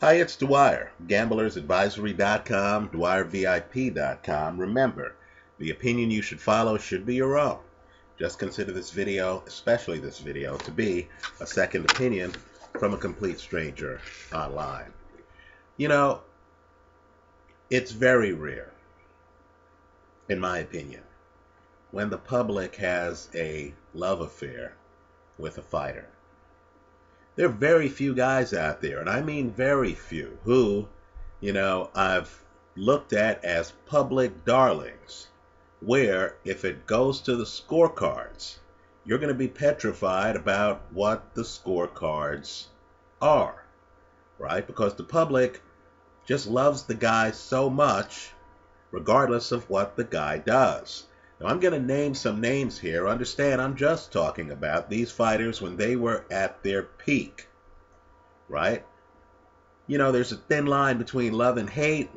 Hi, it's Dwyer, gamblersadvisory.com, dwyervip.com. Remember, the opinion you should follow should be your own. Just consider this video, especially this video, to be a second opinion from a complete stranger online. You know, it's very rare, in my opinion, when the public has a love affair with a fighter. There are very few guys out there, and I mean very few, who, I've looked at as public darlings, where if it goes to the scorecards, you're going to be petrified about what the scorecards are, right? Because the public just loves the guy so much, regardless of what the guy does. Now, I'm going to name some names here. Understand, I'm just talking about these fighters when they were at their peak, right? There's a thin line between love and hate.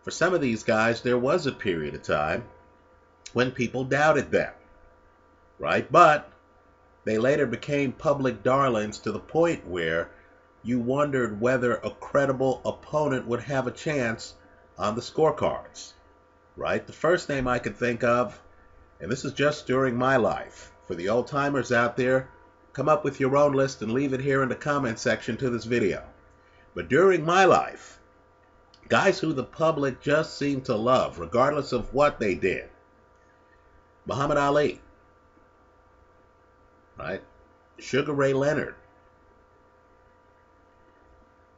For some of these guys, there was a period of time when people doubted them, right? But they later became public darlings to the point where you wondered whether a credible opponent would have a chance on the scorecards, right? The first name I could think of, and this is just during my life. For the old timers out there, come up with your own list and leave it here in the comment section to this video. But during my life, guys who the public just seemed to love, regardless of what they did. Muhammad Ali, right? Sugar Ray Leonard,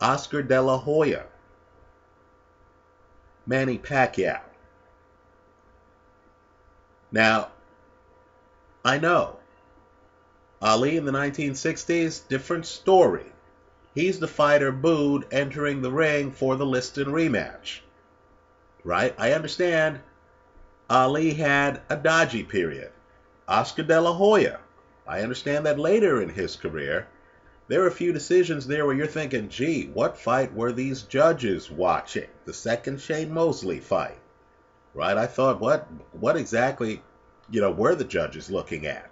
Oscar De La Hoya, Manny Pacquiao. Now, I know, Ali in the 1960s, different story. He's the fighter booed entering the ring for the Liston rematch, right? I understand Ali had a dodgy period. Oscar De La Hoya, I understand that later in his career, there are a few decisions there where you're thinking, gee, what fight were these judges watching? The second Shane Mosley fight, right? I thought, what exactly, were the judges looking at,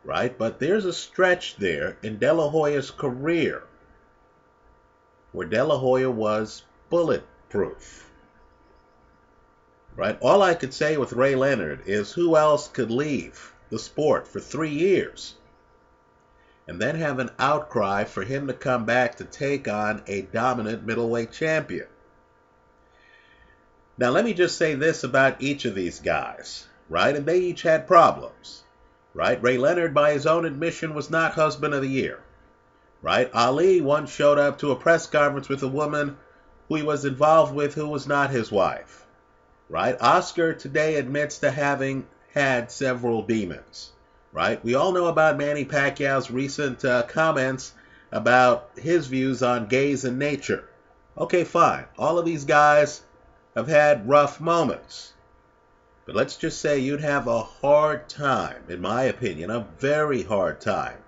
right? But there's a stretch there in De La Hoya's career where De La Hoya was bulletproof, right? All I could say with Ray Leonard is who else could leave the sport for 3 years and then have an outcry for him to come back to take on a dominant middleweight champion? Now, let me just say this about each of these guys, right? And they each had problems, right? Ray Leonard, by his own admission, was not husband of the year, right? Ali once showed up to a press conference with a woman who he was involved with who was not his wife, right? Oscar today admits to having had several demons, right? We all know about Manny Pacquiao's recent comments about his views on gays and nature. Okay, fine. All of these guys have had rough moments. But let's just say you'd have a hard time, in my opinion, a very hard time,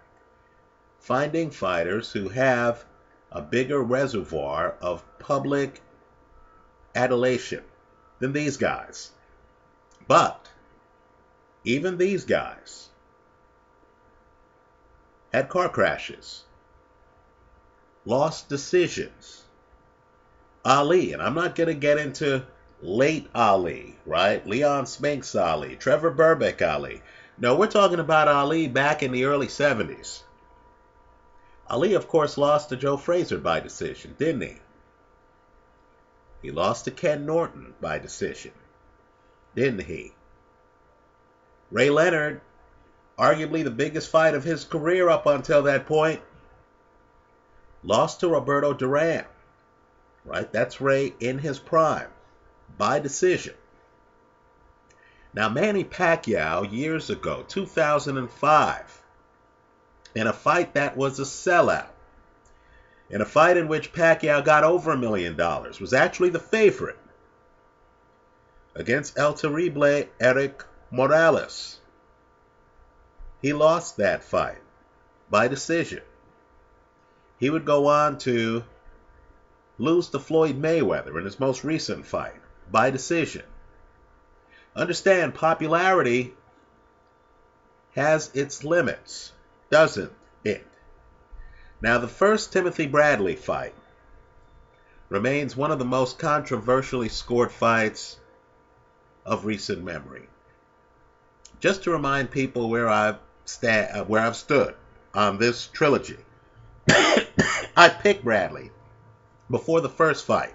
finding fighters who have a bigger reservoir of public adulation than these guys. But even these guys had car crashes, lost decisions. Ali, and I'm not going to get into late Ali, right? Leon Spinks Ali, Trevor Burbick Ali. No, we're talking about Ali back in the early 70s. Ali, of course, lost to Joe Frazier by decision, didn't he? He lost to Ken Norton by decision, didn't he? Ray Leonard, arguably the biggest fight of his career up until that point, lost to Roberto Duran, right? That's Ray in his prime, by decision. Now, Manny Pacquiao, years ago, 2005, in a fight that was a sellout, in a fight in which Pacquiao got over $1 million, was actually the favorite against El Terrible Eric Morales. He lost that fight by decision. He would go on to lose to Floyd Mayweather in his most recent fight by decision. Understand, popularity has its limits, doesn't it? Now, the first Timothy Bradley fight remains one of the most controversially scored fights of recent memory. Just to remind people where I've stood on this trilogy, I picked Bradley before the first fight.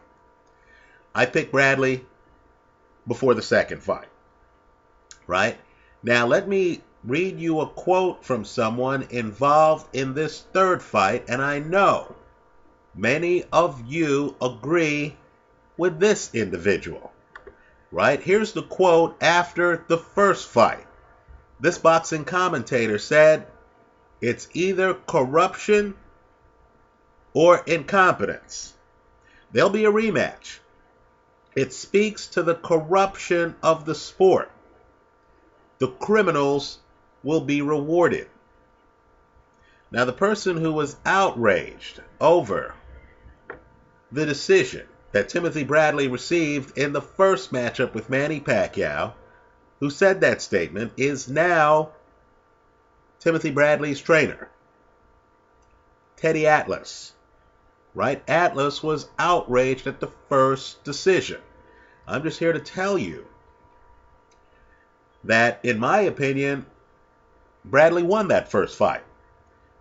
I picked Bradley before the second fight. Right? Now let me read you a quote from someone involved in this third fight, and I know many of you agree with this individual. Right? Here's the quote after the first fight. This boxing commentator said, "It's either corruption or incompetence. There'll be a rematch. It speaks to the corruption of the sport. The criminals will be rewarded." Now, the person who was outraged over the decision that Timothy Bradley received in the first matchup with Manny Pacquiao, who said that statement, is now Timothy Bradley's trainer, Teddy Atlas. Right? Atlas was outraged at the first decision. I'm just here to tell you that, in my opinion, Bradley won that first fight.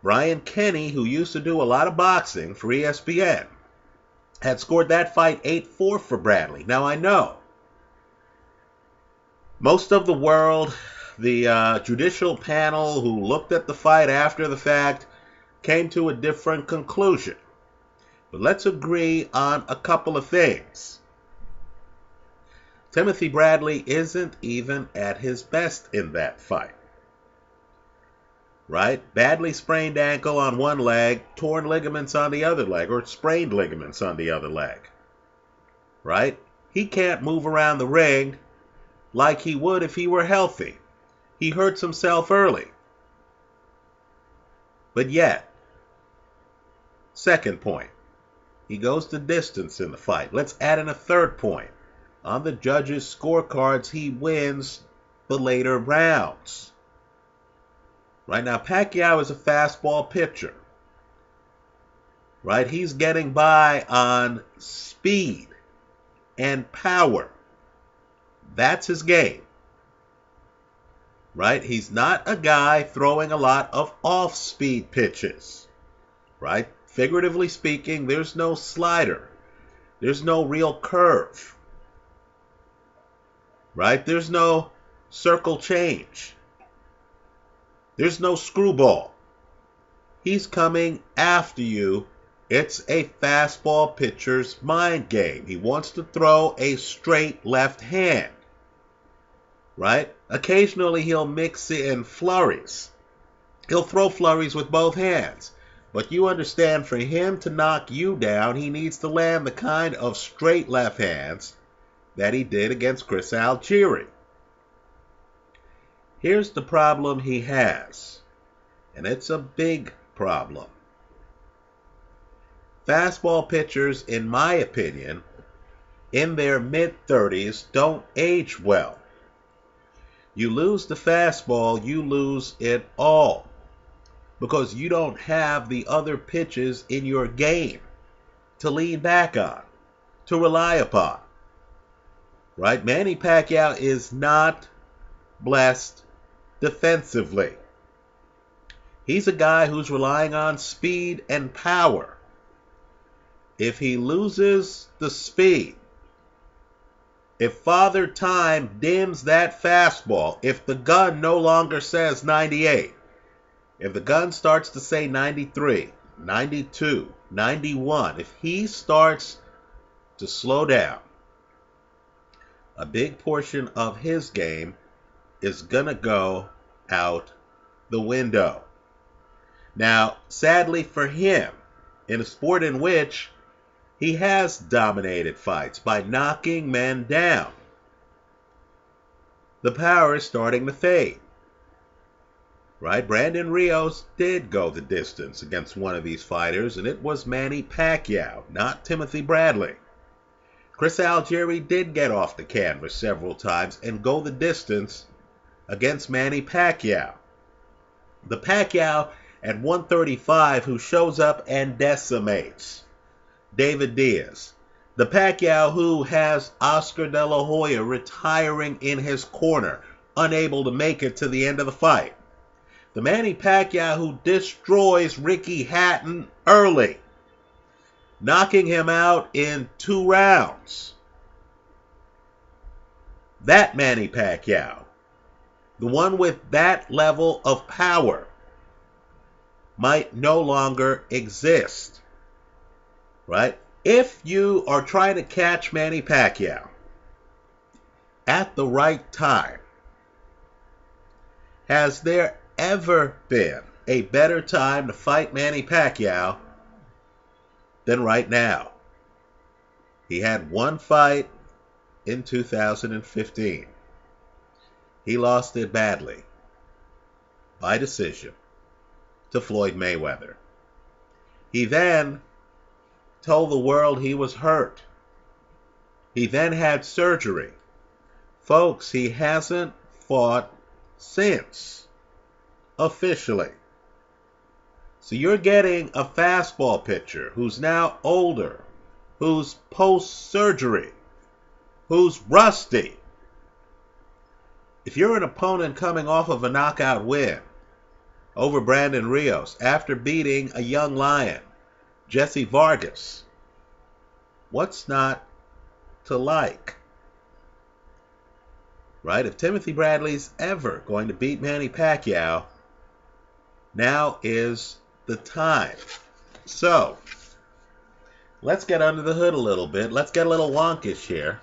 Brian Kenny, who used to do a lot of boxing for ESPN, had scored that fight 8-4 for Bradley. Now, I know most of the world, the judicial panel who looked at the fight after the fact, came to a different conclusion. But let's agree on a couple of things. Timothy Bradley isn't even at his best in that fight. Right? Badly sprained ankle on one leg, torn ligaments on the other leg, or sprained ligaments on the other leg. Right? He can't move around the ring like he would if he were healthy. He hurts himself early. But yet, second point, he goes the distance in the fight. Let's add in a third point. On the judges' scorecards, he wins the later rounds. Right now, Pacquiao is a fastball pitcher. Right? He's getting by on speed and power. That's his game. Right? He's not a guy throwing a lot of off-speed pitches. Right? Figuratively speaking, there's no slider. There's no real curve. Right? There's no circle change. There's no screwball. He's coming after you. It's a fastball pitcher's mind game. He wants to throw a straight left hand. Right? Occasionally he'll mix in flurries. He'll throw flurries with both hands. But you understand, for him to knock you down, he needs to land the kind of straight left hands that he did against Chris Algieri. Here's the problem he has, and it's a big problem. Fastball pitchers, in my opinion, in their mid-30s, don't age well. You lose the fastball, you lose it all, because you don't have the other pitches in your game to lean back on, to rely upon. Right? Manny Pacquiao is not blessed defensively. He's a guy who's relying on speed and power. If he loses the speed, if Father Time dims that fastball, if the gun no longer says 98, if the gun starts to say 93, 92, 91, if he starts to slow down, a big portion of his game is going to go out the window. Now, sadly for him, in a sport in which he has dominated fights by knocking men down, the power is starting to fade. Right? Brandon Rios did go the distance against one of these fighters, and it was Manny Pacquiao, not Timothy Bradley. Chris Algieri did get off the canvas several times and go the distance against Manny Pacquiao. The Pacquiao at 135 who shows up and decimates David Diaz, The Pacquiao who has Oscar De La Hoya retiring in his corner, unable to make it to the end of the fight. The Manny Pacquiao who destroys Ricky Hatton early, knocking him out in 2 rounds. That Manny Pacquiao, the one with that level of power, might no longer exist, right? If you are trying to catch Manny Pacquiao at the right time, has there ever been a better time to fight Manny Pacquiao than right now? He had one fight in 2015. He lost it badly, by decision, to Floyd Mayweather. He then told the world he was hurt. He then had surgery. Folks, he hasn't fought since, officially. So you're getting a fastball pitcher who's now older, who's post-surgery, who's rusty. If you're an opponent coming off of a knockout win over Brandon Rios after beating a young lion, Jesse Vargas, what's not to like? Right? If Timothy Bradley's ever going to beat Manny Pacquiao, now is the time. So, let's get under the hood a little bit. Let's get a little wonkish here.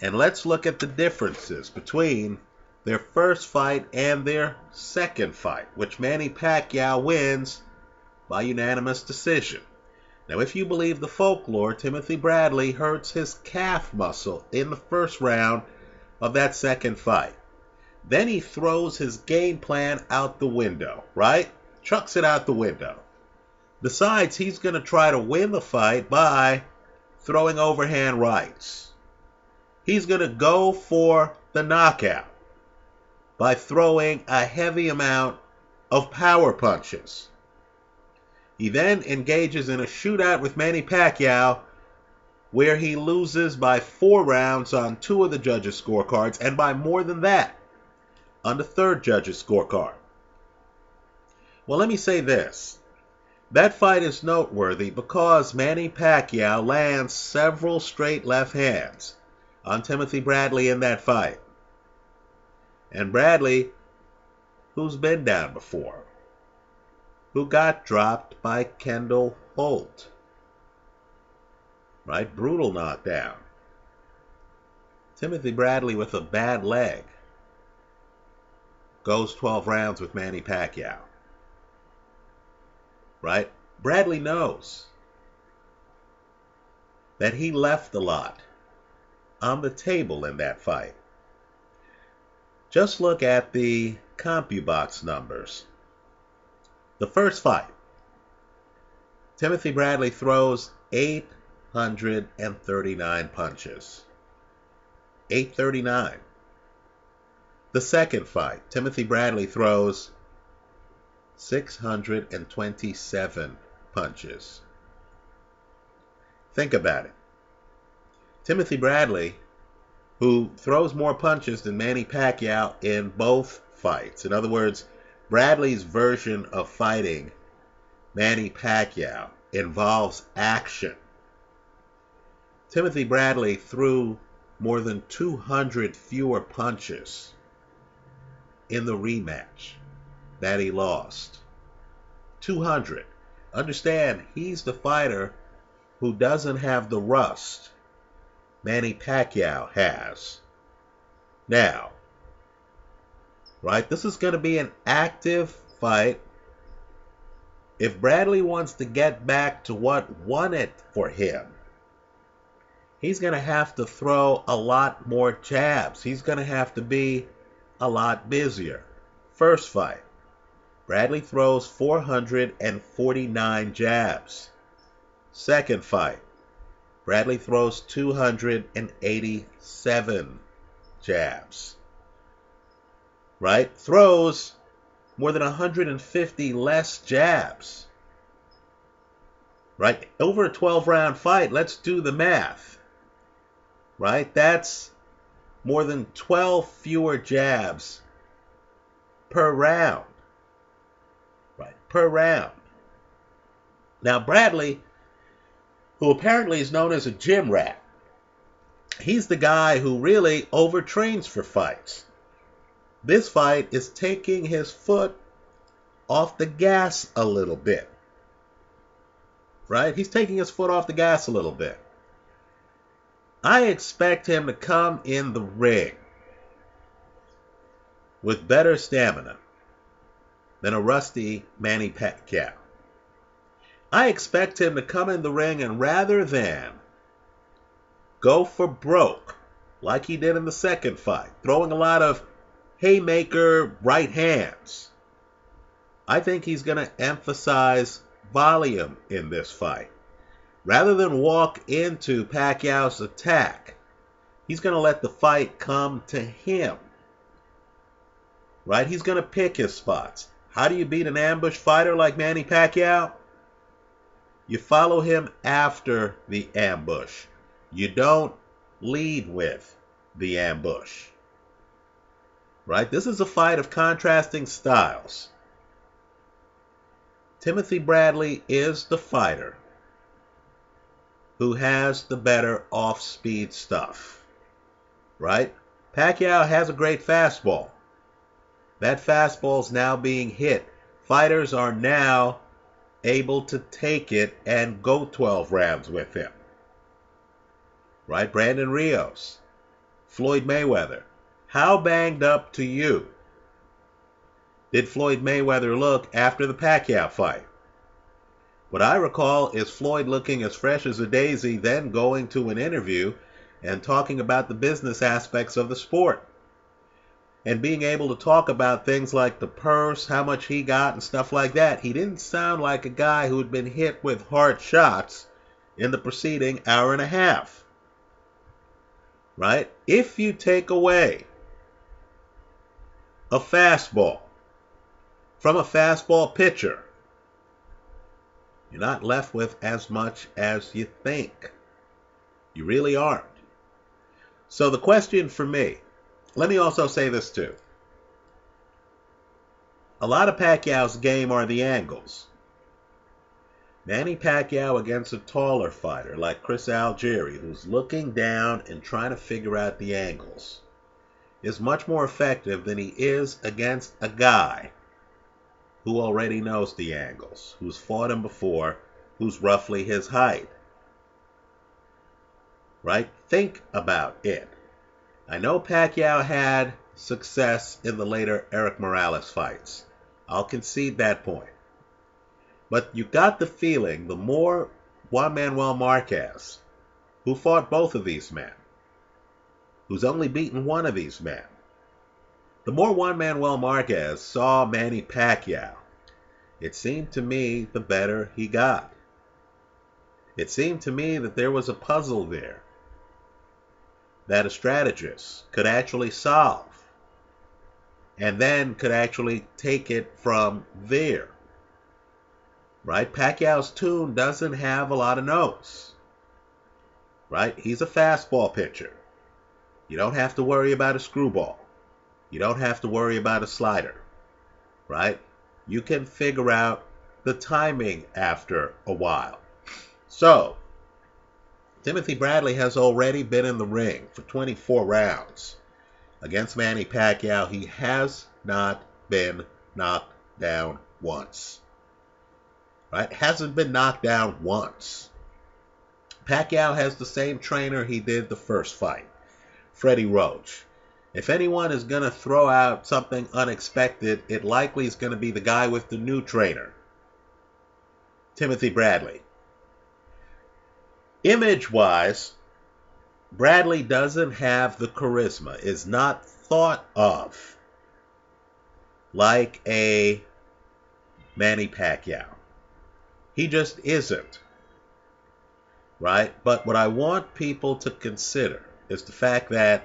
And let's look at the differences between their first fight and their second fight, which Manny Pacquiao wins by unanimous decision. Now, if you believe the folklore, Timothy Bradley hurts his calf muscle in the first round of that second fight. Then he throws his game plan out the window, right? Chucks it out the window. Decides he's going to try to win the fight by throwing overhand rights. He's going to go for the knockout by throwing a heavy amount of power punches. He then engages in a shootout with Manny Pacquiao where he loses by 4 rounds on 2 of the judges' scorecards and by more than that on the 3rd judge's scorecard. Well, let me say this. That fight is noteworthy because Manny Pacquiao lands several straight left hands on Timothy Bradley in that fight. And Bradley, who's been down before, who got dropped by Kendall Holt, right? Brutal knockdown. Timothy Bradley with a bad leg goes 12 rounds with Manny Pacquiao, right? Bradley knows that he left a lot on the table in that fight. Just look at the CompuBox numbers. The first fight, Timothy Bradley throws 839 punches. 839. The second fight, Timothy Bradley throws 627 punches. Think about it. Timothy Bradley, who throws more punches than Manny Pacquiao in both fights. In other words, Bradley's version of fighting Manny Pacquiao involves action. Timothy Bradley threw more than 200 fewer punches in the rematch that he lost. 200. Understand, he's the fighter who doesn't have the rust Manny Pacquiao has. Now, right, this is going to be an active fight. If Bradley wants to get back to what won it for him, he's going to have to throw a lot more jabs. He's going to have to be a lot busier. First fight, Bradley throws 449 jabs. Second fight, Bradley throws 287 jabs. Right? Throws more than 150 less jabs. right? Over a 12-round fight, let's do the math, right? That's more than 12 fewer jabs per round, right? Per round. Now, Bradley, who apparently is known as a gym rat, he's the guy who really overtrains for fights. This fight is taking his foot off the gas a little bit, right? He's taking his foot off the gas a little bit. I expect him to come in the ring with better stamina than a rusty Manny Pacquiao. I expect him to come in the ring and rather than go for broke like he did in the second fight, throwing a lot of haymaker right hands, I think he's going to emphasize volume in this fight. Rather than walk into Pacquiao's attack, he's going to let the fight come to him. Right? He's going to pick his spots. How do you beat an ambush fighter like Manny Pacquiao? You follow him after the ambush. You don't lead with the ambush. Right? This is a fight of contrasting styles. Timothy Bradley is the fighter who has the better off-speed stuff. Right? Pacquiao has a great fastball. That fastball is now being hit. Fighters are now able to take it and go 12 rounds with him. Right? Brandon Rios, Floyd Mayweather. How banged up to you did Floyd Mayweather look after the Pacquiao fight? What I recall is Floyd looking as fresh as a daisy, then going to an interview and talking about the business aspects of the sport. And being able to talk about things like the purse, how much he got, and stuff like that. He didn't sound like a guy who had been hit with hard shots in the preceding hour and a half. Right? If you take away a fastball from a fastball pitcher, you're not left with as much as you think. You really aren't. So the question for me, let me also say this too. A lot of Pacquiao's game are the angles. Manny Pacquiao against a taller fighter like Chris Algieri, who's looking down and trying to figure out the angles, is much more effective than he is against a guy who already knows the angles, who's fought him before, who's roughly his height. Right? Think about it. I know Pacquiao had success in the later Eric Morales fights. I'll concede that point. But you got the feeling the more Juan Manuel Marquez, who fought both of these men, who's only beaten one of these men, the more Juan Manuel Marquez saw Manny Pacquiao, it seemed to me the better he got. It seemed to me that there was a puzzle there that a strategist could actually solve and then could actually take it from there. Right? Pacquiao's tune doesn't have a lot of notes. Right? He's a fastball pitcher. You don't have to worry about a screwball. You don't have to worry about a slider. Right? You can figure out the timing after a while. So, Timothy Bradley has already been in the ring for 24 rounds against Manny Pacquiao. He has not been knocked down once. Right? Hasn't been knocked down once. Pacquiao has the same trainer he did the first fight, Freddie Roach. If anyone is going to throw out something unexpected, it likely is going to be the guy with the new trainer, Timothy Bradley. Image-wise, Bradley doesn't have the charisma, is not thought of like a Manny Pacquiao. He just isn't. Right? But what I want people to consider is the fact that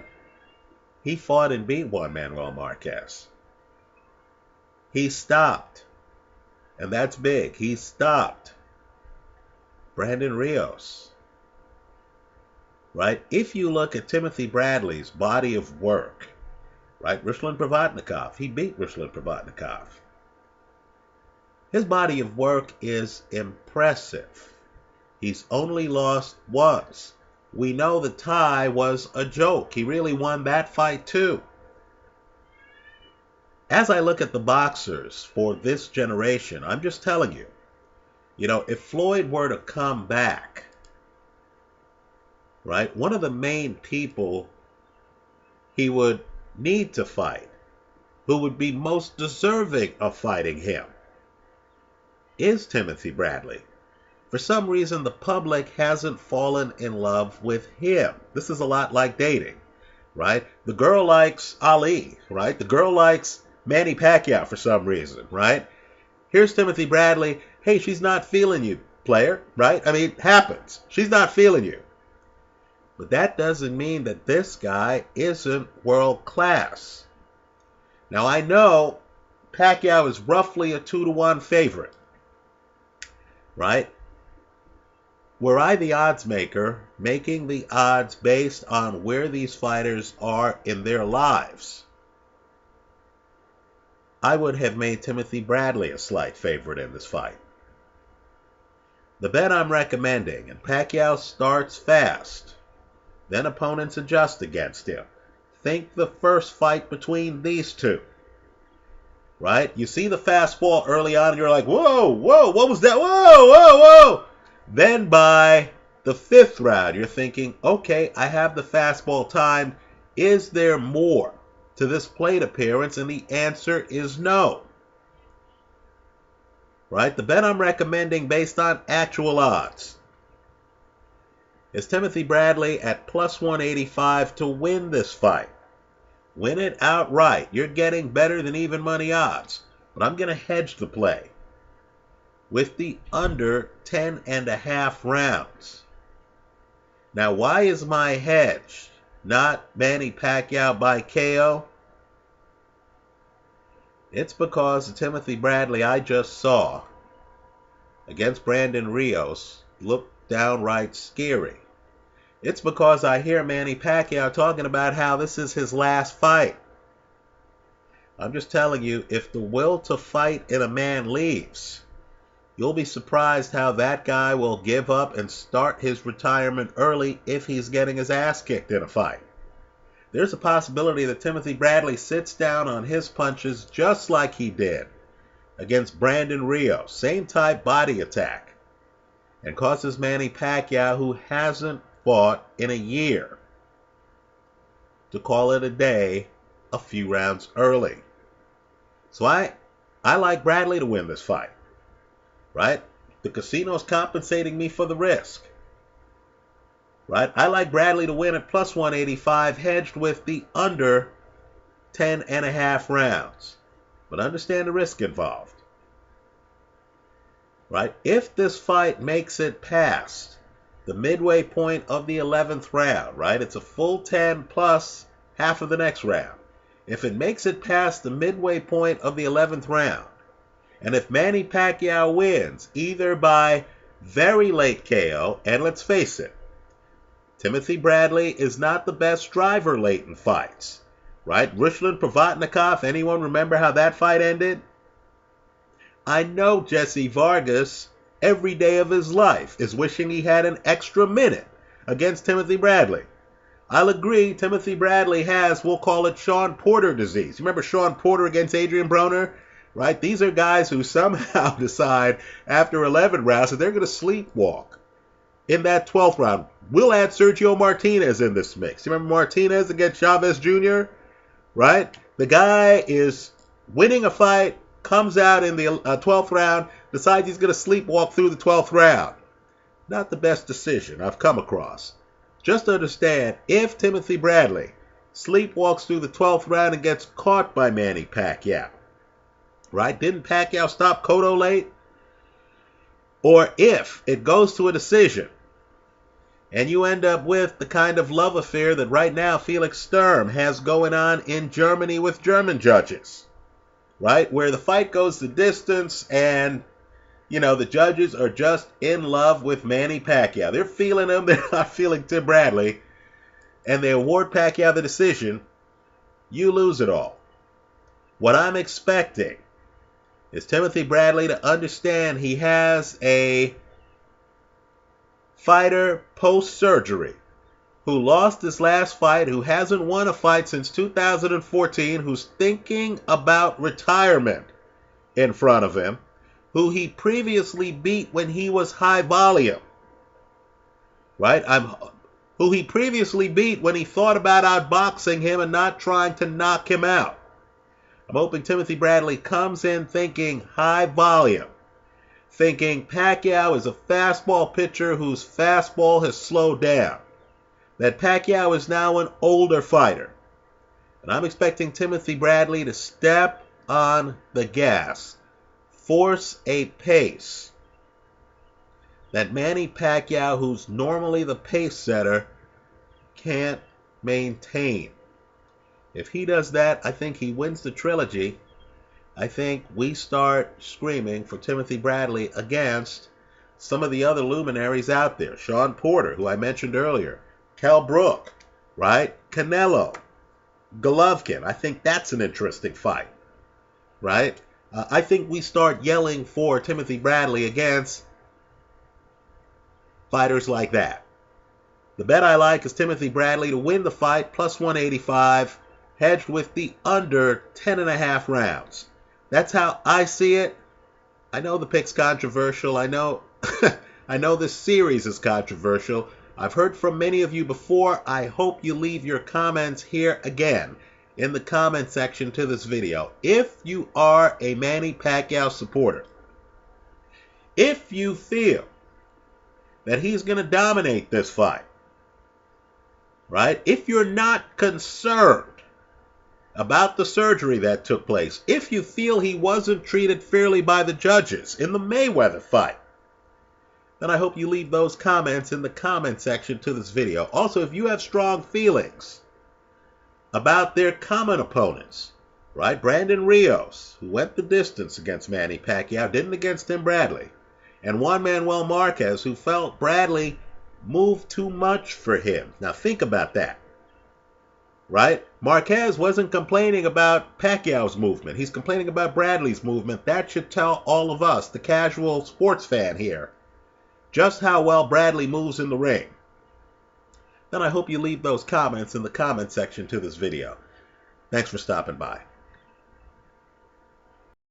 he fought and beat Juan Manuel Marquez. He stopped. And that's big. He stopped Brandon Rios, right? If you look at Timothy Bradley's body of work, right? Ruslan Provodnikov, he beat Ruslan Provodnikov. His body of work is impressive. He's only lost once. We know the tie was a joke. He really won that fight too. As I look at the boxers for this generation, I'm just telling you, if Floyd were to come back, right, one of the main people he would need to fight, who would be most deserving of fighting him, is Timothy Bradley. For some reason, the public hasn't fallen in love with him. This is a lot like dating, right? The girl likes Ali, right? The girl likes Manny Pacquiao for some reason, right? Here's Timothy Bradley. Hey, she's not feeling you, player, right? I mean, it happens. She's not feeling you. But that doesn't mean that this guy isn't world class. Now, I know Pacquiao is roughly a 2-to-1 favorite, right? Were I the odds maker, making the odds based on where these fighters are in their lives, I would have made Timothy Bradley a slight favorite in this fight. The bet I'm recommending, and Pacquiao starts fast, then opponents adjust against him. Think the first fight between these two, right? You see the fastball early on, and you're like, whoa, whoa, what was that? Whoa, whoa, whoa. Then by the 5th round, you're thinking, okay, I have the fastball timed. Is there more to this plate appearance? And the answer is no. Right? The bet I'm recommending based on actual odds is Timothy Bradley at plus 185 to win this fight. Win it outright. You're getting better than even money odds. But I'm going to hedge the play with the under 10.5 rounds. Now, why is my hedge not Manny Pacquiao by KO? It's because the Timothy Bradley I just saw against Brandon Rios looked downright scary. It's because I hear Manny Pacquiao talking about how this is his last fight. I'm just telling you, if the will to fight in a man leaves, you'll be surprised how that guy will give up and start his retirement early if he's getting his ass kicked in a fight. There's a possibility that Timothy Bradley sits down on his punches just like he did against Brandon Rios, same type body attack, and causes Manny Pacquiao, who hasn't fought in a year, to call it a day a few rounds early. So I like Bradley to win this fight. Right? The casino's compensating me for the risk. Right? I like Bradley to win at plus 185, hedged with the under 10.5 rounds. But understand the risk involved. Right? If this fight makes it past the midway point of the 11th round, right? It's a full 10 plus half of the next round. If it makes it past the midway point of the 11th round, and if Manny Pacquiao wins, either by very late KO, and let's face it, Timothy Bradley is not the best driver late in fights, right? Ruslan Provodnikov, anyone remember how that fight ended? I know Jesse Vargas, every day of his life, is wishing he had an extra minute against Timothy Bradley. I'll agree, Timothy Bradley has, we'll call it Sean Porter disease. You remember Sean Porter against Adrian Broner? Right? These are guys who somehow decide after 11 rounds that they're going to sleepwalk in that 12th round. We'll add Sergio Martinez in this mix. You remember Martinez against Chavez Jr.? Right? The guy is winning a fight, comes out in the 12th round, decides he's going to sleepwalk through the 12th round. Not the best decision I've come across. Just understand, if Timothy Bradley sleepwalks through the 12th round and gets caught by Manny Pacquiao, right? Didn't Pacquiao stop Cotto late? Or if it goes to a decision and you end up with the kind of love affair that right now Felix Sturm has going on in Germany with German judges, right? Where the fight goes the distance and You know, the judges are just in love with Manny Pacquiao. They're feeling him. They're not feeling Tim Bradley. And they award Pacquiao the decision. You lose it all. What I'm expecting is Timothy Bradley to understand he has a fighter post-surgery who lost his last fight, who hasn't won a fight since 2014, who's thinking about retirement in front of him, who he previously beat when he was high volume, right? Who he previously beat when he thought about outboxing him and not trying to knock him out. I'm hoping Timothy Bradley comes in thinking high volume, thinking Pacquiao is a fastball pitcher whose fastball has slowed down, that Pacquiao is now an older fighter. And I'm expecting Timothy Bradley to step on the gas, force a pace that Manny Pacquiao, who's normally the pace setter, can't maintain. If he does that, I think he wins the trilogy. I think we start screaming for Timothy Bradley against some of the other luminaries out there. Sean Porter, who I mentioned earlier. Kell Brook, right? Canelo. Golovkin. I think that's an interesting fight, right? I think we start yelling for Timothy Bradley against fighters like that. The bet I like is Timothy Bradley to win the fight, plus 185, hedged with the under 10.5 rounds. That's how I see it. I know the pick's controversial. I know I know this series is controversial. I've heard from many of you before. I hope you leave your comments here again in the comment section to this video. If you are a Manny Pacquiao supporter, if you feel that he's going to dominate this fight, right? If you're not concerned about the surgery that took place, if you feel he wasn't treated fairly by the judges in the Mayweather fight, then I hope you leave those comments in the comment section to this video. Also, if you have strong feelings about their common opponents, right? Brandon Rios, who went the distance against Manny Pacquiao, didn't against Tim Bradley, and Juan Manuel Marquez, who felt Bradley moved too much for him. Now think about that, right? Marquez wasn't complaining about Pacquiao's movement. He's complaining about Bradley's movement. That should tell all of us, the casual sports fan here, just how well Bradley moves in the ring. Then I hope you leave those comments in the comment section to this video. Thanks for stopping by.